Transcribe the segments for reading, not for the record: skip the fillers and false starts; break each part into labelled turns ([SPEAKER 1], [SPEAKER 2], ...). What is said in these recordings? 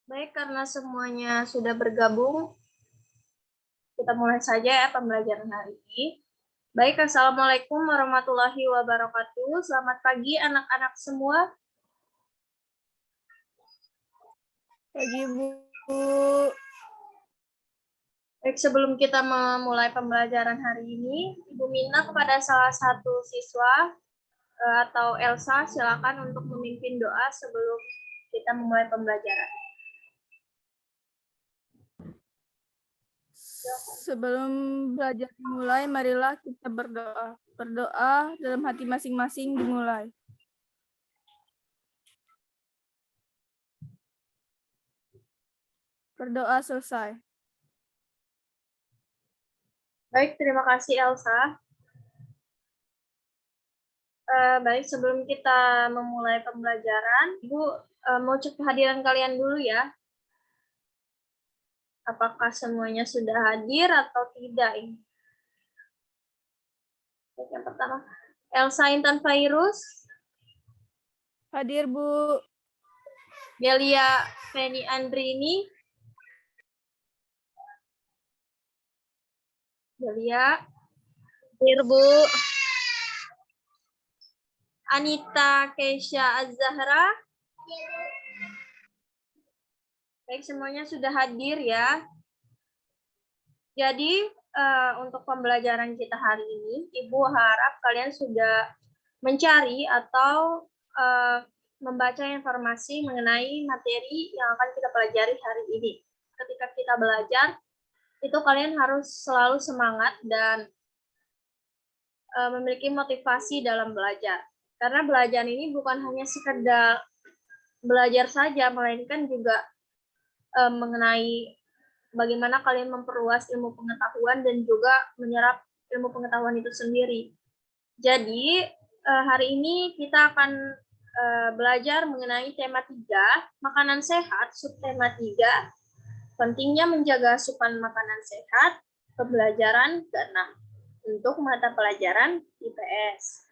[SPEAKER 1] Baik, karena semuanya sudah bergabung, kita mulai saja ya pembelajaran hari ini. Baik, Assalamualaikum warahmatullahi wabarakatuh. Selamat pagi anak-anak semua.
[SPEAKER 2] Pagi, Bu.
[SPEAKER 1] Baik, sebelum kita memulai pembelajaran hari ini, Ibu minta kepada salah satu siswa atau Elsa, silakan untuk memimpin doa sebelum kita memulai pembelajaran.
[SPEAKER 2] Sebelum belajar dimulai, marilah kita berdoa. Berdoa dalam hati masing-masing dimulai. Berdoa selesai.
[SPEAKER 1] Baik, terima kasih Elsa. Baik, sebelum kita memulai pembelajaran, Ibu mau cek kehadiran kalian dulu ya. Apakah semuanya sudah hadir atau tidak ini? Yang pertama, Elsa Intan Fairuz.
[SPEAKER 2] Hadir, Bu.
[SPEAKER 1] Delia Feni Andrini. Delia.
[SPEAKER 2] Hadir, Bu.
[SPEAKER 1] Anita Keisha Az-Zahra. Baik, semuanya sudah hadir ya. Jadi, untuk pembelajaran kita hari ini, Ibu harap kalian sudah mencari atau membaca informasi mengenai materi yang akan kita pelajari hari ini. Ketika kita belajar, itu kalian harus selalu semangat dan memiliki motivasi dalam belajar. Karena belajar ini bukan hanya sekedar belajar saja, melainkan juga mengenai bagaimana kalian memperluas ilmu pengetahuan dan juga menyerap ilmu pengetahuan itu sendiri. Jadi, hari ini kita akan belajar mengenai tema 3, makanan sehat, subtema 3, pentingnya menjaga asupan makanan sehat, pembelajaran ke-6 untuk mata pelajaran IPS.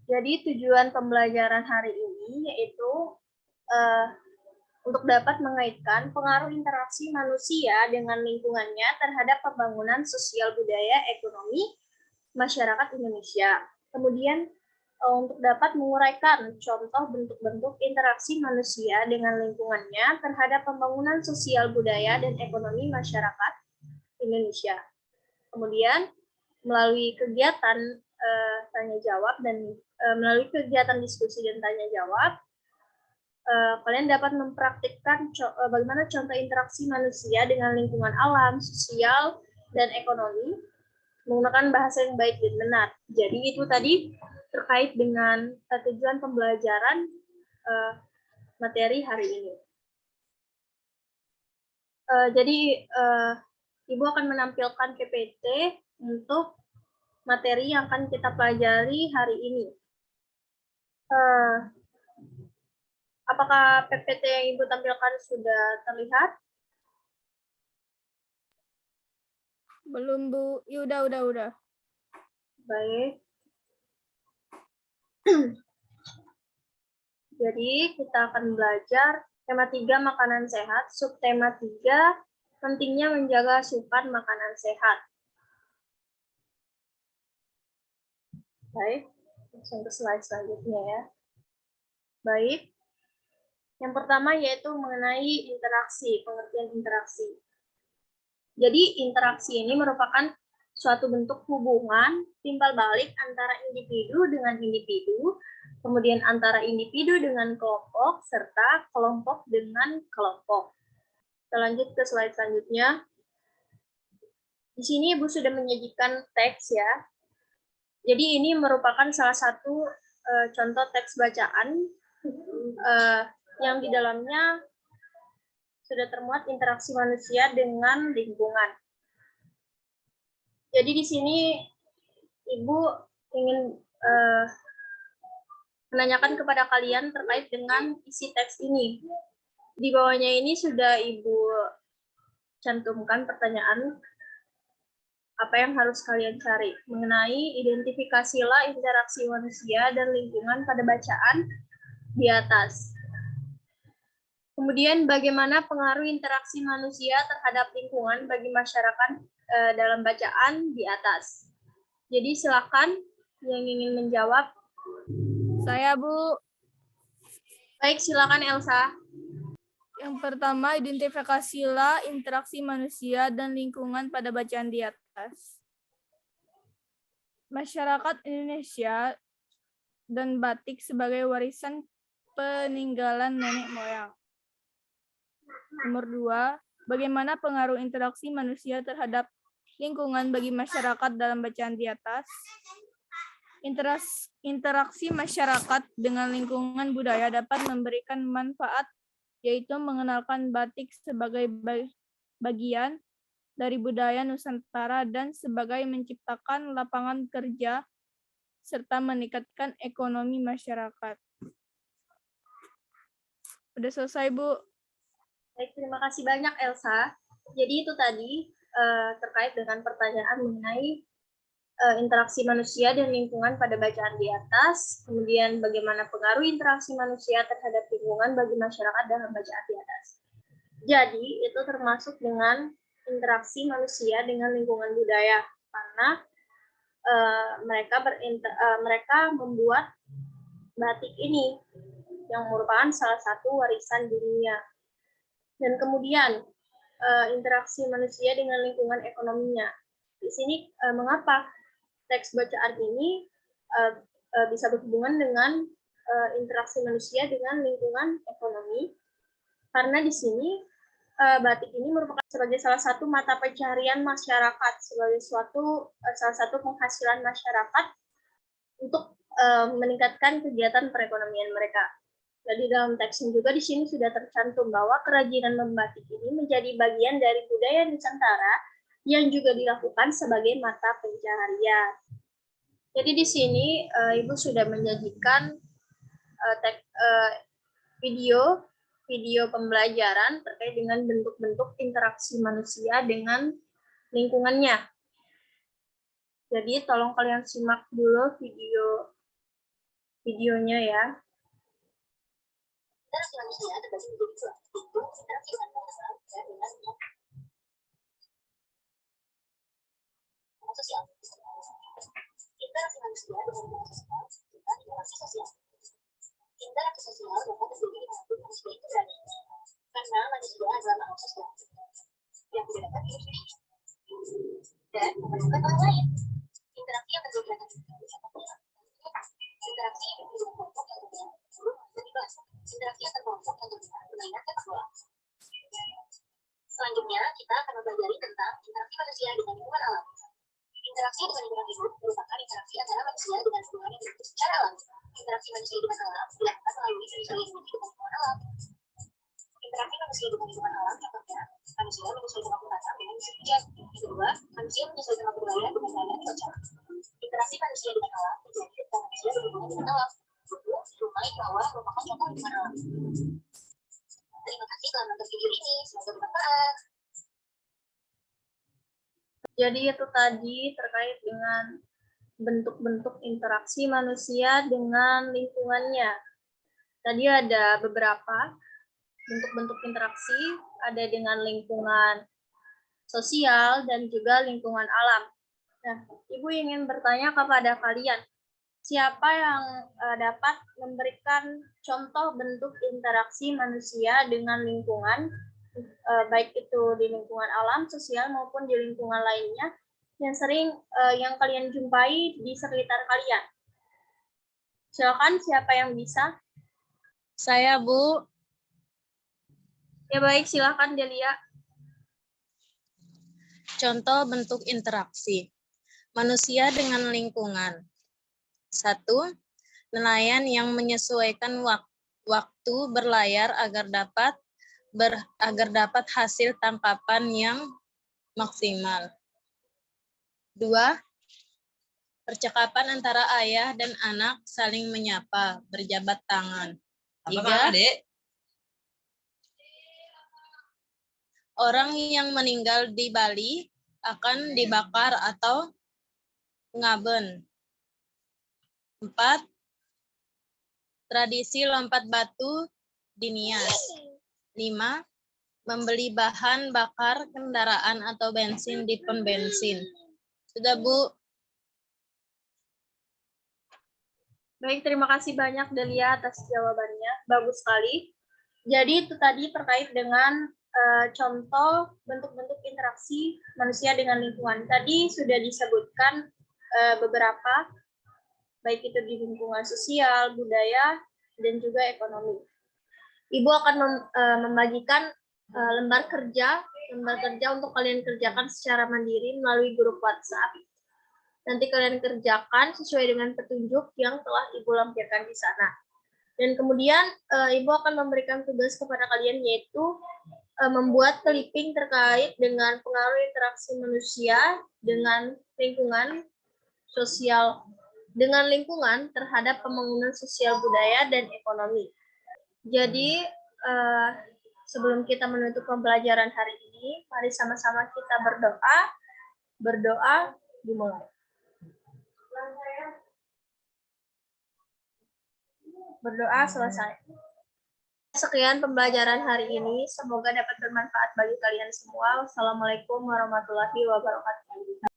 [SPEAKER 1] Jadi tujuan pembelajaran hari ini yaitu untuk dapat mengaitkan pengaruh interaksi manusia dengan lingkungannya terhadap pembangunan sosial budaya ekonomi masyarakat Indonesia. Kemudian untuk dapat menguraikan contoh bentuk-bentuk interaksi manusia dengan lingkungannya terhadap pembangunan sosial budaya dan ekonomi masyarakat Indonesia. Kemudian melalui kegiatan tanya jawab dan melalui kegiatan diskusi dan tanya jawab, kalian dapat mempraktikkan bagaimana contoh interaksi manusia dengan lingkungan alam, sosial, dan ekonomi menggunakan bahasa yang baik dan benar. Jadi itu tadi terkait dengan tujuan pembelajaran materi hari ini. Jadi Ibu akan menampilkan PPT untuk materi yang akan kita pelajari hari ini. Apakah PPT yang Ibu tampilkan sudah terlihat?
[SPEAKER 2] Belum, Bu. Ya, udah.
[SPEAKER 1] Baik. Jadi kita akan belajar tema 3 makanan sehat, subtema 3 pentingnya menjaga asupan makanan sehat. Baik, langsung ke slide selanjutnya ya. Baik. Yang pertama yaitu mengenai interaksi, pengertian interaksi. Jadi interaksi ini merupakan suatu bentuk hubungan timbal balik antara individu dengan individu, kemudian antara individu dengan kelompok, serta kelompok dengan kelompok. Kita lanjut ke slide selanjutnya. Di sini Ibu sudah menyajikan teks ya. Jadi ini merupakan salah satu contoh teks bacaan yang di dalamnya sudah termuat interaksi manusia dengan lingkungan. Jadi di sini Ibu ingin menanyakan kepada kalian terkait dengan isi teks ini. Di bawahnya ini sudah Ibu cantumkan pertanyaan apa yang harus kalian cari mengenai identifikasilah interaksi manusia dan lingkungan pada bacaan di atas. Kemudian bagaimana pengaruh interaksi manusia terhadap lingkungan bagi masyarakat dalam bacaan di atas. Jadi silakan yang ingin menjawab.
[SPEAKER 2] Saya, Bu.
[SPEAKER 1] Baik, silakan Elsa.
[SPEAKER 2] Yang pertama, identifikasilah interaksi manusia dan lingkungan pada bacaan di atas. Masyarakat Indonesia dan batik sebagai warisan peninggalan nenek moyang. Nomor 2, bagaimana pengaruh interaksi manusia terhadap lingkungan bagi masyarakat dalam bacaan di atas? Interaksi masyarakat dengan lingkungan budaya dapat memberikan manfaat, yaitu mengenalkan batik sebagai bagian dari budaya Nusantara dan sebagai menciptakan lapangan kerja serta meningkatkan ekonomi masyarakat. Udah selesai, Bu.
[SPEAKER 1] Baik, terima kasih banyak Elsa. Jadi itu tadi terkait dengan pertanyaan mengenai interaksi manusia dan lingkungan pada bacaan di atas, kemudian bagaimana pengaruh interaksi manusia terhadap lingkungan bagi masyarakat dalam bacaan di atas. Jadi itu termasuk dengan interaksi manusia dengan lingkungan budaya, karena mereka membuat batik ini yang merupakan salah satu warisan dunia. Dan kemudian interaksi manusia dengan lingkungan ekonominya. Di sini mengapa teks bacaan ini bisa berhubungan dengan interaksi manusia dengan lingkungan ekonomi? Karena di sini batik ini merupakan sebagai salah satu mata pencaharian masyarakat, sebagai salah satu penghasilan masyarakat untuk meningkatkan kegiatan perekonomian mereka. Jadi dalam teksnya juga di sini sudah tercantum bahwa kerajinan membatik ini menjadi bagian dari budaya Nusantara yang juga dilakukan sebagai mata pencaharian. Jadi di sini Ibu sudah menyajikan video pembelajaran terkait dengan bentuk-bentuk interaksi manusia dengan lingkungannya. Jadi tolong kalian simak dulu videonya ya. Interaksi manusia terbagi menjadi dua, yaitu interaksi antar dan dengan sosial. Interaksi manusia dengan lingkungan sosial disebut interaksi sosial. Interaksi sosial dapat terjadi dimanapun manusia itu berada, karena manusia adalah makhluk sosial yang tidak dapat dipilih dan memerlukan orang lain. Interaksi yang terjadi antara interaksi yang terjadi dengan kelompok yang berbeda bebas. Interaksi antar kelompok yang berbeda berlainan sepak bola. Selanjutnya, kita akan mempelajari tentang interaksi manusia dengan lingkungan alam. Interaksi dengan lingkungan hidup merupakan interaksi antara manusia dengan lingkungan yang hidup secara alami. Interaksi manusia dengan alam dilakukan melalui penyesuaian dengan lingkungan alam. Interaksi manusia dengan lingkungan alam contohnya, manusia menyesuaikan waktu tanam dengan musim hujan. Kedua, manusia menyesuaikan waktu raya dengan keadaan cuaca. Interaksi manusia dengan alam terjadi ketika manusia berhubungan dengan alam. Sungai, kawah merupakan contoh lingkungan alam. Terima kasih telah menonton video ini, semoga bermanfaat. Jadi itu tadi terkait dengan bentuk-bentuk interaksi manusia dengan lingkungannya. Tadi ada beberapa bentuk-bentuk interaksi, ada dengan lingkungan sosial dan juga lingkungan alam. Nah, Ibu ingin bertanya kepada kalian, siapa yang dapat memberikan contoh bentuk interaksi manusia dengan lingkungan, baik itu di lingkungan alam, sosial, maupun di lingkungan lainnya, yang sering yang kalian jumpai di sekitar kalian? Silakan, siapa yang bisa?
[SPEAKER 3] Saya, Bu.
[SPEAKER 1] Ya baik, silakan Delia.
[SPEAKER 3] Contoh bentuk interaksi manusia dengan lingkungan. 1. Nelayan yang menyesuaikan waktu berlayar agar dapat hasil tangkapan yang maksimal. 2. Percakapan antara ayah dan anak saling menyapa, berjabat tangan. 3. Orang yang meninggal di Bali akan dibakar atau ngaben. 4. Tradisi lompat batu di Nias. 5. Membeli bahan bakar kendaraan atau bensin di pom bensin. Sudah, Bu.
[SPEAKER 1] Baik, terima kasih banyak Delia atas jawabannya. Bagus sekali. Jadi itu tadi terkait dengan contoh bentuk-bentuk interaksi manusia dengan lingkungan. Tadi sudah disebutkan beberapa, baik itu di lingkungan sosial, budaya, dan juga ekonomi. Ibu akan membagikan lembar kerja untuk kalian kerjakan secara mandiri melalui grup WhatsApp. Nanti kalian kerjakan sesuai dengan petunjuk yang telah Ibu lampirkan di sana. Dan kemudian Ibu akan memberikan tugas kepada kalian, yaitu membuat clipping terkait dengan pengaruh interaksi manusia dengan lingkungan sosial, dengan lingkungan terhadap pembangunan sosial budaya dan ekonomi. Jadi sebelum kita menutup pembelajaran hari ini, mari sama-sama kita berdoa. Berdoa dimulai. Berdoa selesai. Sekian pembelajaran hari ini. Semoga dapat bermanfaat bagi kalian semua. Wassalamualaikum warahmatullahi wabarakatuh.